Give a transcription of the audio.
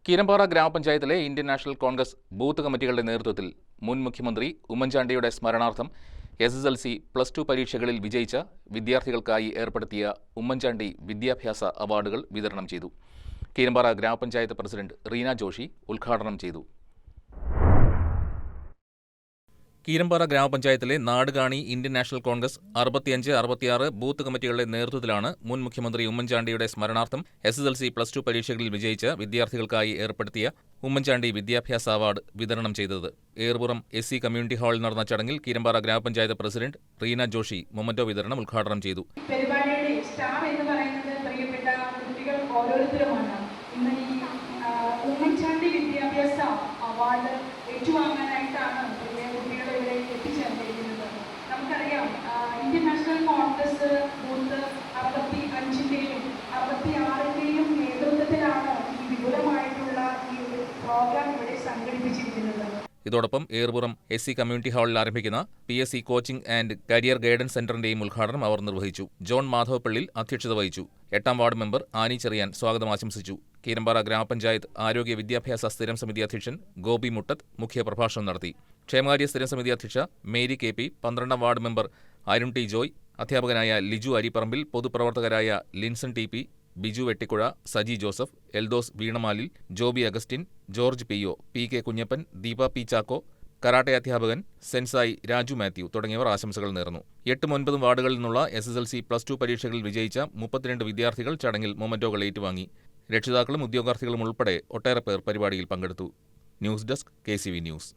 കീരമ്പാറ ഗ്രാമപഞ്ചായത്തിലെ Indian National Congress booth കമ്മിറ്റികളുടെ നേതൃത്വത്തിൽ മുൻ മുഖ്യമന്ത്രി ഉമ്മൻചാണ്ടിയുടെ സ്മരണാർത്ഥം SSLC +2 പരീക്ഷകളിൽ വിജയിച്ച വിദ്യാർത്ഥികൾക്കായി ഏർപ്പെടുത്തിയ ഉമ്മൻചാണ്ടി വിദ്യാഭ്യാസ അവാർഡുകൾ വിതരണം ചെയ്തു. കീരമ്പാറ ഗ്രാമപഞ്ചായത്ത് പ്രസിഡന്റ് റീന ജോഷി ഉദ്ഘാടനം ചെയ്തു. കീരമ്പാറ ഗ്രാമപഞ്ചായത്തിലെ Nadukani Indian National Congress 65-66 booth കമ്മിറ്റികളുടെ നേതൃത്വത്തിലാണ് മുൻ മുഖ്യമന്ത്രി ഉമ്മൻചാണ്ടിയുടെ സ്മരണാർത്ഥം SSLC +2 പരീക്ഷകളിൽ വിജയിച്ച വിദ്യാർത്ഥികൾക്കായി ഏർപ്പെടുത്തിയ ഉമ്മൻചാണ്ടി വിദ്യാഭ്യാസ അവാർഡ് വിതരണം ചെയ്തത്. ഏർപുറം SC കമ്മ്യൂണിറ്റി ഹാളിൽ നടന്ന ചടങ്ങിൽ കീരമ്പാറ ഗ്രാമപഞ്ചായത്ത് പ്രസിഡന്റ് റീന ജോഷി മൊമന്റോ വിതരണം ഉദ്ഘാടനം ചെയ്തു. പരിപാടിയുടെ സ്റ്റാർ എന്ന് പറയുന്നത് പ്രിയപ്പെട്ട കുട്ടികൾ ഓരോരുത്തരുമാണ്. ഇന്ന് ഈ ഉമ്മൻചാണ്ടി വിദ്യാഭ്യാസ അവാർഡ് ഏറ്റുവാങ്ങാനായിട്ടാണ് കുട്ടികളെ ഇവിടെ എത്തിച്ചേർന്നിരിക്കുന്നത്. നമുക്കറിയാം, ഇന്ത്യൻ നാഷണൽ കോൺഗ്രസ് ബൂത്ത് 65-ന്റെയും 66-ന്റെയും നേതൃത്വത്തിലാണ് ഈ വിപുലമായിട്ടുള്ള ഈ പ്രോഗ്രാം ഇവിടെ സംഘടിപ്പിച്ചിരിക്കുന്നത്. ഇതോടൊപ്പം ഏർപുറം SC കമ്മ്യൂണിറ്റി ഹാളിൽ ആരംഭിക്കുന്ന PSC coaching and career guidance സെന്ററിന്റെയും ഉദ്ഘാടനം അവർ നിർവഹിച്ചു. ജോൺ മാധവപ്പള്ളിൽ അധ്യക്ഷത വഹിച്ചു. 8ാം വാർഡ് മെമ്പർ ആനി ചെറിയാൻ സ്വാഗതം ആശംസിച്ചു. കീരമ്പാറ ഗ്രാമപഞ്ചായത്ത് ആരോഗ്യ വിദ്യാഭ്യാസ സ്ഥിരം സമിതി അധ്യക്ഷൻ ഗോപി മുട്ടത്ത് മുഖ്യപ്രഭാഷണം നടത്തി. ക്ഷേമകാര്യ സ്ഥിരം സമിതി അധ്യക്ഷ മേരി KP, 12ാം ward member Arun T Joy, അധ്യാപകനായ ലിജു അരിപ്പറമ്പിൽ, പൊതുപ്രവർത്തകരായ Linson TP, Biju Vettikkuzha, Saji Joseph, Eldhose Veenamalil, Joby Augustine, George PO, PK Kunjappan, Deepa P Chacko, karate അധ്യാപകൻ സെൻസായി രാജു മാത്യു തുടങ്ങിയവർ ആശംസകൾ നേർന്നു. 8ഉം 9ഉം വാർഡുകളിൽ നിന്നുള്ള SSLC +2 പരീക്ഷകളിൽ വിജയിച്ച 32 വിദ്യാർത്ഥികൾ ചടങ്ങിൽ മൊമന്റോകൾ ഏറ്റുവാങ്ങി. രക്ഷിതാക്കളും ഉദ്യോഗാർത്ഥികളും ഉൾപ്പെടെ ഒട്ടേറെ പേർ പരിപാടിയിൽ പങ്കെടുത്തു. News desk KCV news.